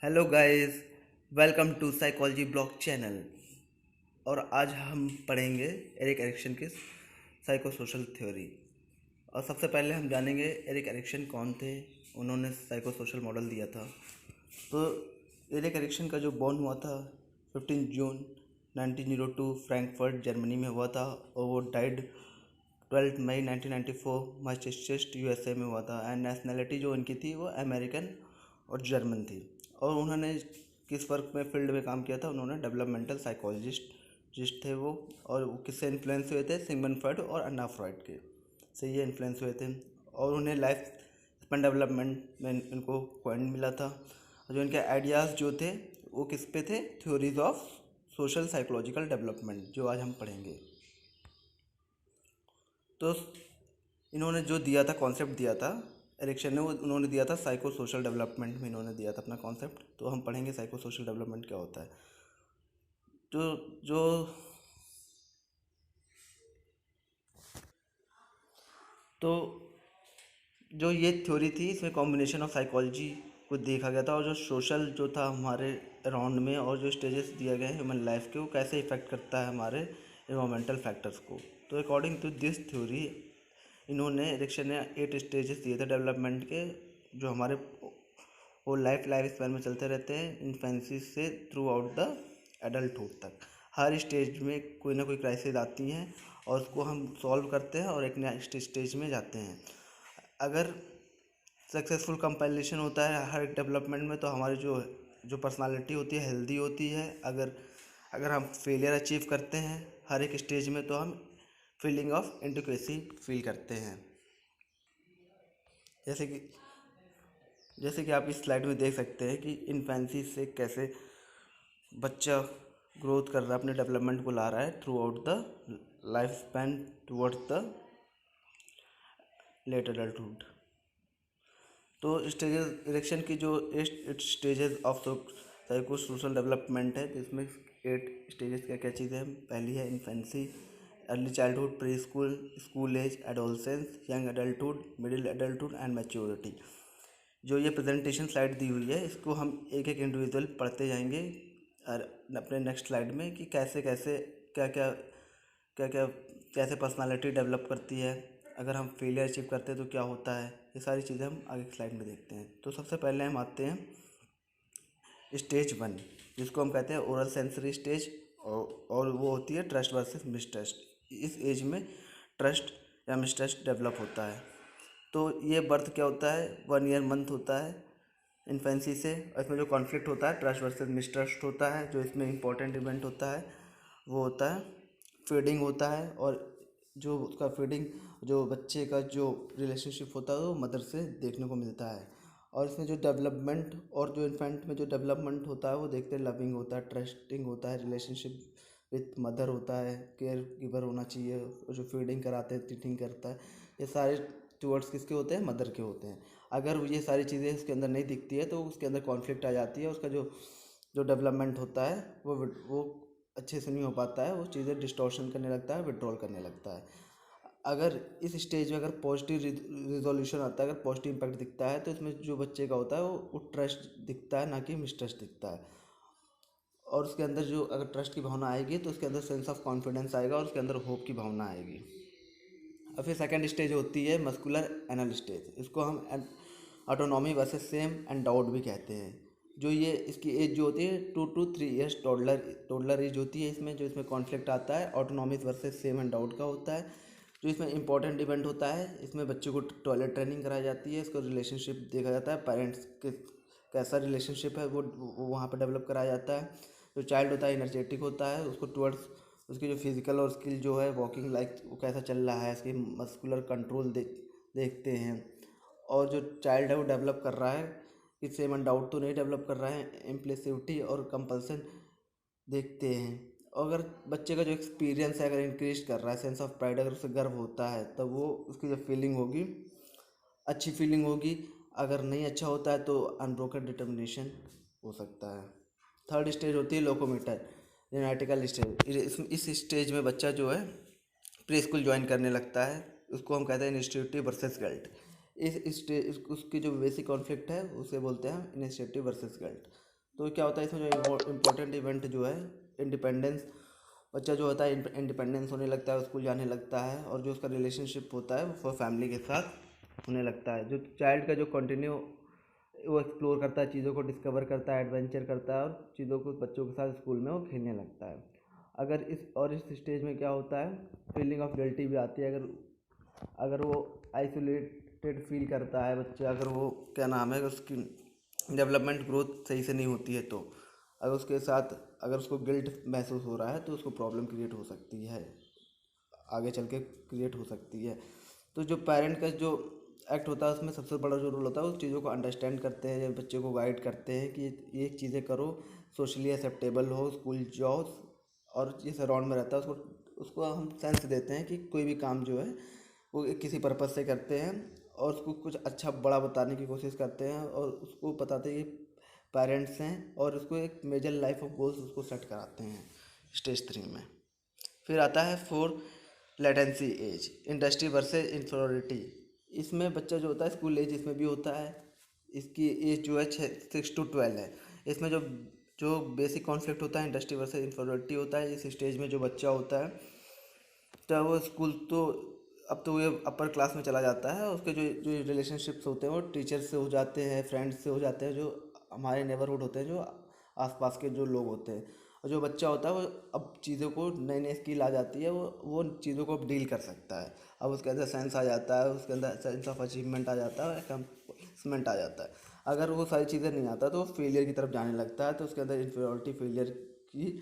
Hello guys, welcome to psychology blog channel. और आज हम पढ़ेंगे एरिक एरिक्सन की साइको सोशल थ्योरी। और सबसे पहले हम जानेंगे एरिक एरिक्सन कौन थे। उन्होंने साइको सोशल मॉडल दिया था। तो एरिक एरिक्सन का जो बॉर्न हुआ था 15 जून 1902 फ्रैंकफर्ट जर्मनी में हुआ था, और वो डाइड 12 मई 1994 मैसाचुसेट्स यूएसए में हुआ था। एंड नेशनैलिटी जो उनकी थी वो अमेरिकन और जर्मन थी। और उन्होंने किस वर्क में फील्ड में काम किया था, उन्होंने डेवलपमेंटल साइकोलॉजिस्ट थे वो। और वो किससे इन्फ्लुएंस हुए थे? सिगमंड फ्रॉइड और अन्ना फ्रॉइड के से ये इन्फ्लुएंस हुए थे। और उन्हें लाइफ स्पैन डेवलपमेंट में इनको पॉइंट मिला था। और जो इनके आइडियाज़ जो थे वो किस पे थे? Theories of social psychological development, जो आज हम पढ़ेंगे। तो इन्होंने जो दिया था, कॉन्सेप्ट दिया था एरिक्सन ने, वो उन्होंने दिया था साइको सोशल डेवलपमेंट में। इन्होंने दिया था अपना कॉन्सेप्ट। तो हम पढ़ेंगे साइको सोशल डेवलपमेंट क्या होता है। तो जो तो जो ये थ्योरी थी, इसमें कॉम्बिनेशन ऑफ साइकोलॉजी को देखा गया था, और जो सोशल जो था हमारे अराउंड में, और जो स्टेजेस दिए गए हैं ह्यूमन लाइफ के, वो कैसे इफेक्ट करता है हमारे एनवायरमेंटल फैक्टर्स को। तो अकॉर्डिंग टू दिस थ्योरी इन्होंने एरिक्सन ने 8 स्टेजेस दिए थे डेवलपमेंट के, जो हमारे वो लाइफ स्पैन में चलते रहते हैं, इन्फेंसी से थ्रू आउट द एडल्टहुड तक। हर स्टेज में कोई ना कोई क्राइसिस आती हैं, और उसको हम सॉल्व करते हैं और एक नेक्स्ट स्टेज में जाते हैं। अगर सक्सेसफुल कंपाइलेशन होता है हर डेवलपमेंट में, तो हमारी जो जो पर्सनालिटी होती है हेल्दी होती है। अगर अगर हम फेलियर अचीव करते हैं हर एक स्टेज में, तो हम फीलिंग ऑफ इनडिक्वेसी फील करते हैं। जैसे कि जैसे कि आप इस स्लाइड में देख सकते हैं कि इन्फेंसी से कैसे बच्चा ग्रोथ कर रहा है, अपने डेवलपमेंट को ला रहा है throughout the life span towards the late adulthood. तो स्टेजेस इरेक्शन की जो 8 stages of psycho social development है, जिसमें 8 स्टेजेस क्या क्या चीज़ें हैं। पहली है infancy, early childhood, pre school, school age, adolescence, young adulthood, middle adulthood and maturity. जो ये प्रेजेंटेशन स्लाइड दी हुई है, इसको हम एक एक इंडिविजुअल पढ़ते जाएंगे और अपने नेक्स्ट स्लाइड में, कि कैसे कैसे क्या क्या क्या क्या कैसे पर्सनालिटी डेवलप करती है, अगर हम फेलियर अचीव करते हैं तो क्या होता है। ये सारी चीज़ें हम आगे की स्लाइड में देखते हैं। तो सबसे पहले हम आते हैं स्टेज 1, जिसको हम कहते हैं ओरल सेंसरी स्टेज। और वो होती है ट्रस्ट वर्सेस मिसट्रस्ट। इस एज में ट्रस्ट या मिसट्रस्ट डेवलप होता है। तो ये बर्थ क्या होता है? 1 ईयर मंथ होता है इन्फेंसी से। और इसमें जो कॉन्फ्लिक्ट होता है ट्रस्ट वर्सेस मिसट्रस्ट होता है। जो इसमें इंपॉर्टेंट इवेंट होता है वो होता है फीडिंग होता है। और जो उसका फीडिंग, जो बच्चे का जो रिलेशनशिप होता है वो मदर से देखने को मिलता है। और इसमें जो डेवलपमेंट और जो इन्फेंट में जो डेवलपमेंट होता है वो देखते हैं लविंग होता है, ट्रस्टिंग होता है, रिलेशनशिप विथ मदर होता है, केयर गिवर होना चाहिए, और जो फीडिंग कराते हैं, टीचिंग करता है, ये सारे टूवर्ड्स किसके होते हैं? मदर के होते हैं। अगर ये सारी चीज़ें उसके अंदर नहीं दिखती है तो उसके अंदर कॉन्फ्लिक्ट आ जाती है। उसका जो जो डेवलपमेंट होता है वो अच्छे से नहीं हो पाता है। वो चीज़ें डिस्टॉर्शन करने लगता है, विड्रॉल करने लगता है। अगर इस स्टेज में अगर पॉजिटिव रिजोल्यूशन आता है, अगर पॉजिटिव इम्पैक्ट दिखता है, तो इसमें जो बच्चे का होता है वो ट्रस्ट दिखता है, ना कि मिसट्रस्ट दिखता है। और उसके अंदर जो अगर ट्रस्ट की भावना आएगी तो उसके अंदर सेंस ऑफ कॉन्फिडेंस आएगा, और उसके अंदर होप की भावना आएगी। और फिर सेकंड स्टेज होती है मस्कुलर एनल स्टेज। इसको हम autonomy versus same and doubt भी कहते हैं। जो ये इसकी एज जो होती है 2 to 3 ईयर्स टोडलर एज होती है। इसमें जो इसमें कॉन्फ्लिक्ट आता है autonomy versus same and doubt का होता है। जो इसमें इंपॉर्टेंट इवेंट होता है, इसमें बच्चे को टॉयलेट ट्रेनिंग कराई जाती है। इसको रिलेशनशिप देखा जाता है, पेरेंट्स के कैसा रिलेशनशिप है वो वहाँ पर डेवलप कराया जाता है। जो चाइल्ड होता है एनर्जेटिक होता है, उसको टुवर्ड्स उसकी जो फिजिकल और स्किल जो है वॉकिंग लाइक वो कैसा चल रहा है, इसकी मस्कुलर कंट्रोल देखते हैं। और जो चाइल्ड है वो डेवलप कर रहा है कि सेम एंड डाउट तो नहीं डेवलप कर रहा है, इम्प्लिसिविटी और कंपल्सन देखते हैं। अगर बच्चे का जो एक्सपीरियंस है अगर इंक्रीज कर रहा है, सेंस ऑफ प्राइड अगर उसे गर्व होता है, तब वो उसकी जो फीलिंग होगी अच्छी फीलिंग होगी। अगर नहीं अच्छा होता है तो अनब्रोकन डिटर्मिनेशन हो सकता है। थर्ड स्टेज होती है लोकोमीटर जेनेटिकल स्टेज। इस स्टेज में बच्चा जो है प्री स्कूल ज्वाइन करने लगता है। उसको हम कहते हैं इनिशिएटिव वर्सेस गिल्ट। इस स्टेज उसकी जो बेसिक कॉन्फ्लिक्ट है उसे बोलते हैं इनिशिएटिव वर्सेस गिल्ट। तो क्या होता है इसमें जो इम्पोर्टेंट इवेंट जो है इंडिपेंडेंस, बच्चा जो होता है इंडिपेंडेंस होने लगता है, स्कूल जाने लगता है, और जो उसका रिलेशनशिप होता है वो फैमिली के साथ होने लगता है। जो चाइल्ड का जो कंटिन्यू वो एक्सप्लोर करता है, चीज़ों को डिस्कवर करता है, एडवेंचर करता है, और चीज़ों को बच्चों के साथ स्कूल में वो खेलने लगता है। अगर इस स्टेज में क्या होता है, फीलिंग ऑफ गिल्टी भी आती है। अगर वो आइसोलेटेड फील करता है बच्चा, अगर वो क्या नाम है, उसकी डेवलपमेंट ग्रोथ सही से नहीं होती है, तो अगर उसके साथ अगर उसको गिल्ट महसूस हो रहा है तो उसको प्रॉब्लम क्रिएट हो सकती है, आगे चल के क्रिएट हो सकती है। तो जो पेरेंट का जो एक्ट होता है उसमें सबसे बड़ा जो रोल होता है, उस चीज़ों को अंडरस्टैंड करते हैं, बच्चे को गाइड करते हैं कि ये चीज़ें करो, सोशली एक्सेप्टेबल हो, स्कूल जाओ, और जिस अराउंड में रहता है उसको उसको हम सेंस देते हैं कि कोई भी काम जो है वो किसी पर्पज़ से करते हैं, और उसको कुछ अच्छा बड़ा बताने की कोशिश करते हैं, और उसको बताते हैं कि पेरेंट्स हैं, और उसको एक मेजर लाइफ ऑफ गोल्स उसको सेट कराते हैं स्टेज 3 में। फिर आता है 4, लेटेंसी एज, इंडस्ट्री वर्सेस इंफ्eriority। इसमें बच्चा जो होता है स्कूल एज इसमें भी होता है, इसकी एज जो है 6 to 12 है। इसमें जो जो बेसिक कॉन्फ्लिक्ट होता है इंडस्ट्री वर्सेस इंफ्eriority होता है। इस स्टेज में जो बच्चा होता है, तो वो स्कूल तो अब तो ये अपर क्लास में चला जाता है, उसके जो जो रिलेशनशिप्स होते हैं वो टीचर से हो जाते हैं, फ्रेंड्स से हो जाते हैं, जो हमारे नेबरहुड होते हैं, जो आसपास के जो लोग होते हैं। और जो बच्चा होता है वो अब चीज़ों को नई नई स्किल आ जाती है, वो चीज़ों को अब डील कर सकता है। अब उसके अंदर सेंस आ जाता है, उसके अंदर सेंस ऑफ अचीवमेंट आ जाता है, अकम्प्लिशमेंट आ जाता है। अगर वो सारी चीज़ें नहीं आता तो वो फेलियर की तरफ जाने लगता है, तो उसके अंदर इन्फीरियरिटी फेलियर की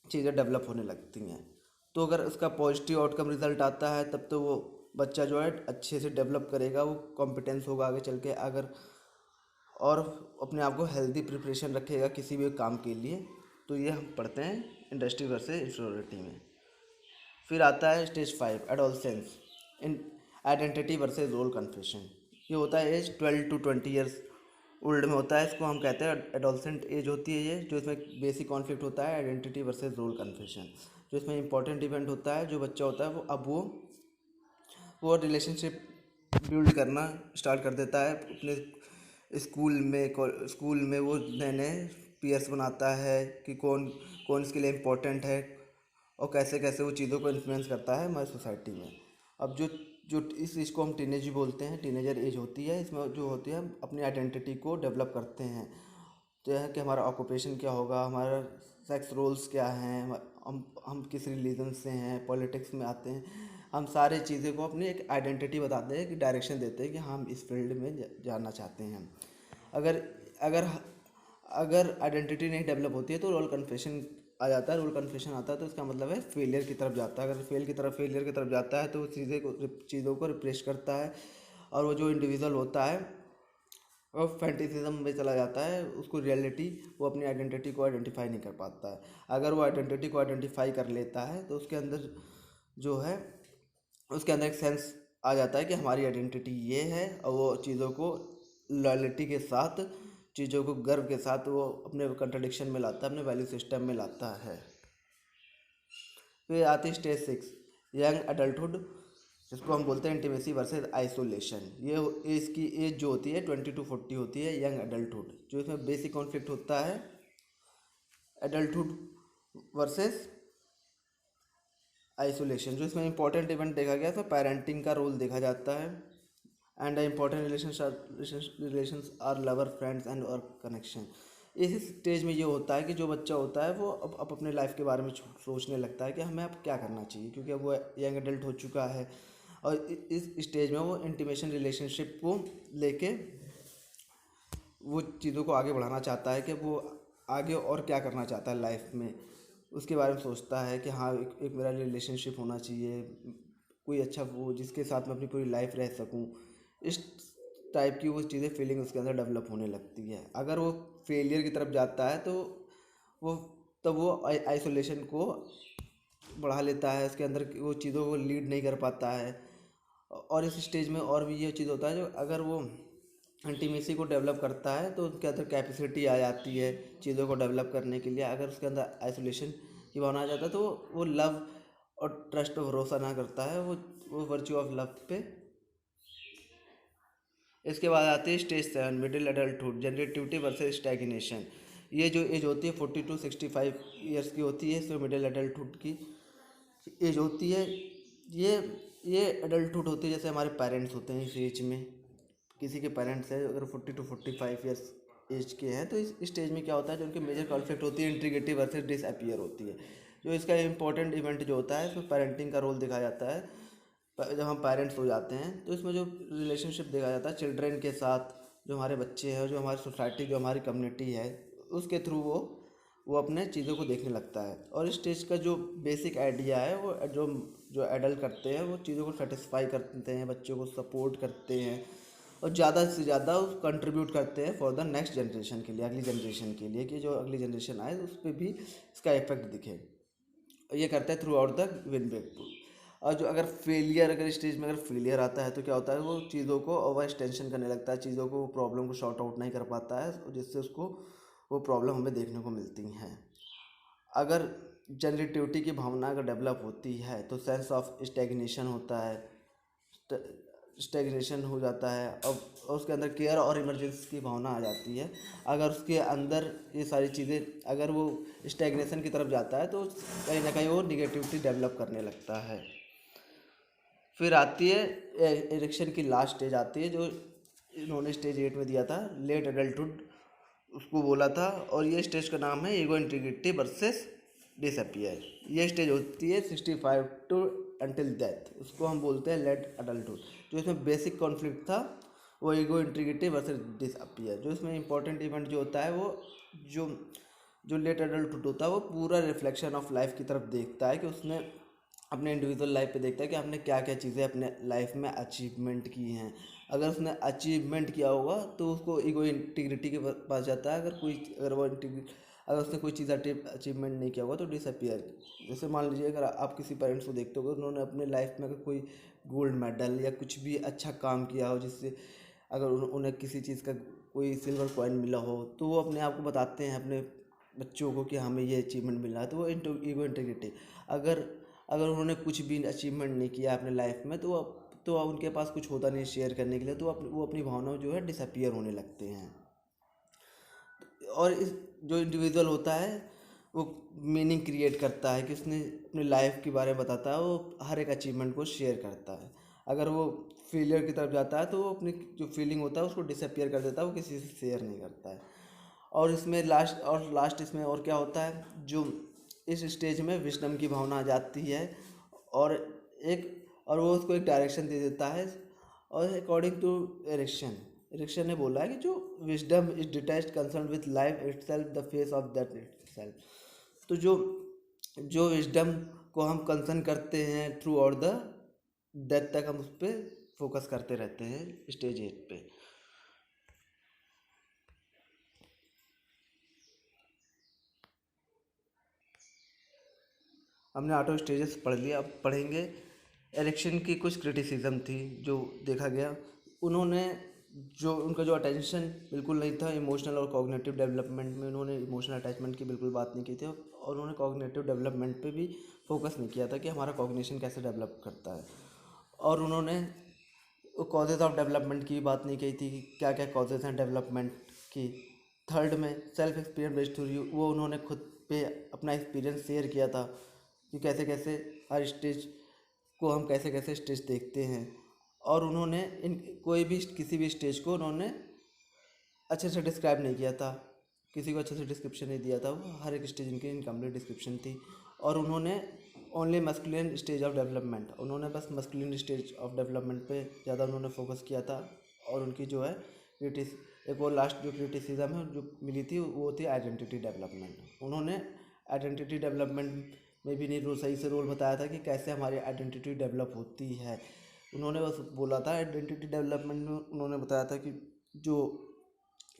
चीज़ें डेवलप होने लगती हैं। तो अगर उसका पॉजिटिव आउटकम रिजल्ट आता है तब तो वो बच्चा जो है अच्छे से डेवलप करेगा, वो कॉम्पिटेंस होगा आगे चल के, अगर और अपने आप को हेल्दी प्रिपरेशन रखेगा किसी भी काम के लिए। तो ये हम पढ़ते हैं इंडस्ट्री वर्सेस इंफ्eriority में। फिर आता है स्टेज 5, एडोलसेंस, इन आइडेंटिटी वर्सेस रोल कन्फ्यूजन। ये होता है एज 12 to 20 ईयर्स ओल्ड में होता है, इसको हम कहते हैं एडोलसेंट एज होती है ये। जो इसमें बेसिक कॉन्फ्लिक्ट होता है आइडेंटिटी वर्सेस रोल कन्फ्यूजन। जो इसमें इंपॉर्टेंट इवेंट होता है, जो बच्चा होता है वो रिलेशनशिप बिल्ड करना स्टार्ट कर देता है अपने स्कूल में वो नए नए पीयर्स बनाता है कि कौन कौन इसके लिए इम्पोर्टेंट है, और कैसे कैसे वो चीज़ों को इन्फ्लुएंस करता है हमारी सोसाइटी में। अब जो जो इस चीज़ को हम टीनेज बोलते हैं, टीनेजर एज होती है। इसमें जो होती है हम अपनी आइडेंटिटी को डेवलप करते हैं, तो यह है कि हमारा ऑक्यूपेशन क्या होगा, हमारा सेक्स रोल्स क्या हैं, हम किस रिलीजन से हैं, पॉलिटिक्स में आते हैं। हम सारी चीज़ें को अपनी एक आइडेंटिटी बताते हैं, कि डायरेक्शन देते हैं कि हम इस फील्ड में जाना चाहते हैं। अगर अगर अगर आइडेंटिटी नहीं डेवलप होती है तो रोल कन्फेशन आ जाता है। रोल कन्फेशन आता है तो इसका मतलब है फेलियर की तरफ जाता है। अगर फेलियर की तरफ जाता है तो वो चीज़ों को रिप्लेस करता है, और वो जो इंडिविजुअल होता है वो फैंटेसिज्म में चला जाता है, उसको रियलिटी वो अपनी आइडेंटिटी को आइडेंटिफाई नहीं कर पाता है। अगर वो आइडेंटिटी को आइडेंटिफाई कर लेता है तो उसके अंदर जो है उसके अंदर एक सेंस आ जाता है कि हमारी आइडेंटिटी ये है, और वो चीज़ों को लॉयल्टी के साथ, चीज़ों को गर्व के साथ वो अपने कंट्रडिक्शन में लाता है, अपने वैल्यू सिस्टम में लाता है। फिर आती है स्टेज 6, यंग अडल्टहुड, जिसको हम बोलते हैं इंटीमेसी वर्सेस आइसोलेशन। इसकी एज जो होती है 20 to 40 होती है, यंग अडल्टहुड। जो इसमें बेसिक कॉन्फ्लिक्ट होता है एडल्टहुड वर्सेस आइसोलेशन। जो इसमें इंपॉर्टेंट इवेंट देखा गया तो पेरेंटिंग का रोल देखा जाता है, and important relations are lover, friends and work connection. इस स्टेज में ये होता है कि जो बच्चा होता है वो अब अपने लाइफ के बारे में सोचने लगता है कि हमें अब क्या करना चाहिए, क्योंकि अब वो यंग एडल्ट हो चुका है। और इस स्टेज में वो इंटीमेशन रिलेशनशिप को लेके वो चीज़ों को आगे बढ़ाना चाहता है, कि वो आगे और क्या करना चाहता है लाइफ में, उसके बारे में सोचता है कि हाँ एक मेरा रिलेशनशिप होना चाहिए, कोई अच्छा वो जिसके साथ मैं अपनी पूरी लाइफ रह सकूँ। इस टाइप की वो चीज़ें फीलिंग उसके अंदर डेवलप होने लगती है। अगर वो फेलियर की तरफ जाता है तो वो तब वो आइसोलेशन को बढ़ा लेता है, उसके अंदर वो चीज़ों को लीड नहीं कर पाता है। और इस स्टेज में और भी ये चीज़ होता है, जो अगर वो इंटीमेसी को डेवलप करता है तो उसके अंदर कैपेसिटी आ जाती है चीज़ों को डेवलप करने के लिए। अगर उसके अंदर आइसोलेशन की भावना आ जाता है तो वो लव और ट्रस्ट पर भरोसा ना करता है, वो वर्च्यू ऑफ लव पे। इसके बाद आती है stage 7, middle adulthood, generativity versus stagnation. ये जो एज होती है 40 to 65 ईयर्स की होती है, इसमें मिडिल एडल्टहुड की एज होती है। ये ये एडल्टहुड होती है, जैसे हमारे पेरेंट्स होते हैं इस एज में, किसी के पेरेंट्स हैं अगर 40 to 45 ईयर्स एज के हैं, तो इस स्टेज में क्या होता है, जो उनकी मेजर कॉन्फ्लिक्ट होती है इंटीग्रिटी वर्सेस डिसअपियर होती है। जो इसका इंपॉर्टेंट इवेंट जो होता है, इसमें पेरेंटिंग का रोल दिखाया जाता है। जब हम पेरेंट्स हो जाते हैं तो इसमें जो रिलेशनशिप देखा जाता है चिल्ड्रन के साथ, जो हमारे बच्चे हैं, जो हमारी सोसाइटी, जो हमारी कम्युनिटी है, उसके थ्रू वो अपने चीज़ों को देखने लगता है। और इस स्टेज का जो बेसिक आइडिया है, वो जो जो एडल्ट करते हैं, वो चीज़ों को सेटिस्फाई करते हैं, बच्चों को सपोर्ट करते हैं और ज़्यादा से ज़्यादा कंट्रीब्यूट करते हैं फॉर द नेक्स्ट जनरेशन के लिए, अगली जनरेशन के लिए, कि जो अगली जनरेशन आए उस पर भी इसका इफेक्ट दिखे। ये करता है throughout the win back. और जो अगर फेलियर, अगर स्टेज में अगर फेलियर आता है तो क्या होता है, वो चीज़ों को ओवर एक्सटेंशन करने लगता है, चीज़ों को, प्रॉब्लम को सॉर्ट आउट नहीं कर पाता है, जिससे उसको वो प्रॉब्लम हमें देखने को मिलती हैं। अगर जनरेटिविटी की भावना अगर डेवलप होती है तो सेंस ऑफ स्टैग्नेशन होता है, स्टैग्नेशन हो जाता है, और उसके अंदर केयर और इमरजेंसी की भावना आ जाती है। अगर उसके अंदर ये सारी चीज़ें, अगर वो स्टैग्नेशन की तरफ जाता है तो कहीं ना कहीं वो निगेटिविटी डेवलप करने लगता है। फिर आती है इरेक्शन की लास्ट स्टेज आती है, जो इन्होंने स्टेज 8 में दिया था, लेट एडल्टहुड उसको बोला था। और ये स्टेज का नाम है ईगो इंटीग्रिटी वर्सेस डिसअपियर। ये स्टेज होती है 65 टू अंटिल डेथ, उसको हम बोलते हैं लेट एडल्टहुड। जो इसमें बेसिक कॉन्फ्लिक्ट था वो ईगो इंटीग्रिटी वर्सेस डिसअपियर। जो इसमें इंपॉर्टेंट इवेंट जो होता है, वो जो जो लेट एडल्टहुड होता है, वो पूरा रिफ्लेक्शन ऑफ लाइफ की तरफ देखता है, कि उसने अपने इंडिविजुअल लाइफ पे देखता है कि आपने क्या क्या चीज़ें अपने लाइफ में अचीवमेंट की हैं। अगर उसने अचीवमेंट किया होगा तो उसको ईगो इंटीग्रिटी के पास जाता है। अगर उसने कोई चीज़ अचीवमेंट नहीं किया होगा तो डिसअपियर। जैसे मान लीजिए, अगर आप किसी पेरेंट्स को देखते हो, उन्होंने अपने लाइफ में अगर कोई गोल्ड मेडल या कुछ भी अच्छा काम किया हो, जिससे अगर उन्हें किसी चीज़ का कोई सिल्वर कॉइन मिला हो, तो वो अपने आप को बताते हैं अपने बच्चों को कि हमें ये अचीवमेंट मिला है, तो वो ईगो इंटीग्रिटी। अगर अगर उन्होंने कुछ भी अचीवमेंट नहीं किया अपने लाइफ में, तो उनके पास कुछ होता नहीं शेयर करने के लिए, तो वो अपनी भावनाओं जो है डिसअपियर होने लगते हैं। और इस जो इंडिविजुअल होता है, वो मीनिंग क्रिएट करता है, कि उसने अपनी लाइफ के बारे में बताता है, वो हर एक अचीवमेंट को शेयर करता है। अगर वो फेलियर की तरफ जाता है तो वो अपनी जो फीलिंग होता है उसको डिसअपियर कर देता है, वो किसी से शेयर नहीं करता है। और इसमें लास्ट इसमें और क्या होता है, जो इस स्टेज में विजडम की भावना आ जाती है, और और वो उसको एक डायरेक्शन दे देता है। और अकॉर्डिंग टू एरिक्सन ने बोला है कि जो wisdom is detached concern with life itself the face of that itself. तो जो जो विजडम को हम कंसर्न करते हैं थ्रू आउट द डेथ तक, हम उस पर फोकस करते रहते हैं स्टेज 8 पे। हमने 8 स्टेजेस पढ़ लिया, अब पढ़ेंगे एरिक्सन की कुछ क्रिटिसिज्म थी जो देखा गया। उन्होंने उनका जो अटेंशन बिल्कुल नहीं था इमोशनल और कॉग्निटिव डेवलपमेंट में, उन्होंने इमोशनल अटैचमेंट की बिल्कुल बात नहीं की थी, और उन्होंने कॉग्निटिव डेवलपमेंट पे भी फोकस नहीं किया था कि हमारा कॉग्निशन कैसे डेवलप करता है। और उन्होंने कॉजेज़ ऑफ डेवलपमेंट की बात नहीं की थी कि क्या क्या कॉजेज़ हैं डेवलपमेंट की। थर्ड में सेल्फ एक्सपीरियंस बेस्ड थ्योरी, वो उन्होंने खुद पे अपना एक्सपीरियंस शेयर किया था कि कैसे कैसे हर स्टेज को हम कैसे कैसे स्टेज देखते हैं। और उन्होंने इन कोई भी किसी भी स्टेज को उन्होंने अच्छे से डिस्क्राइब नहीं किया था, किसी को अच्छे से डिस्क्रिप्शन नहीं दिया था, वो हर एक स्टेज इनकी इनकम्प्लीट डिस्क्रिप्शन थी। और उन्होंने only masculine stage of development, उन्होंने बस मस्कुलिन स्टेज ऑफ डेवलपमेंट पे ज़्यादा उन्होंने फोकस किया था। और उनकी जो है एक और लास्ट जो क्रिटिसिज्म है जो मिली थी, वो थी आइडेंटिटी डेवलपमेंट। उन्होंने आइडेंटिटी डेवलपमेंट में भी नहीं सही से रोल बताया था कि कैसे हमारी आइडेंटिटी डेवलप होती है। उन्होंने बस बोला था आइडेंटिटी डेवलपमेंट में, उन्होंने बताया था कि जो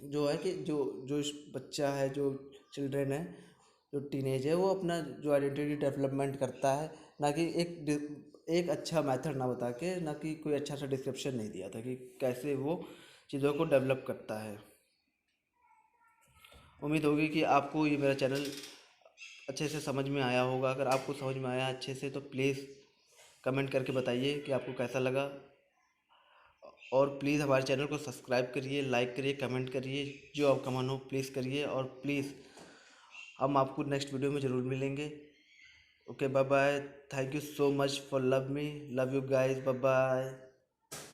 जो है कि जो जो बच्चा है, जो चिल्ड्रेन है, जो टीनेज है, वो अपना जो आइडेंटिटी डेवलपमेंट करता है, ना कि एक अच्छा मेथड ना बता के, ना कि कोई अच्छा सा डिस्क्रिप्शन नहीं दिया था कि कैसे वो चीज़ों को डेवलप करता है। उम्मीद होगी कि आपको ये मेरा चैनल अच्छे से समझ में आया होगा। अगर आपको समझ में आया अच्छे से तो प्लीज़ कमेंट करके बताइए कि आपको कैसा लगा। और प्लीज़ हमारे चैनल को सब्सक्राइब करिए, लाइक करिए, कमेंट करिए, जो आपका मन हो प्लीज़ करिए। और प्लीज़ हम आपको नेक्स्ट वीडियो में ज़रूर मिलेंगे। Okay, bye bye. Thank you so much for love me, love you guys, bye bye.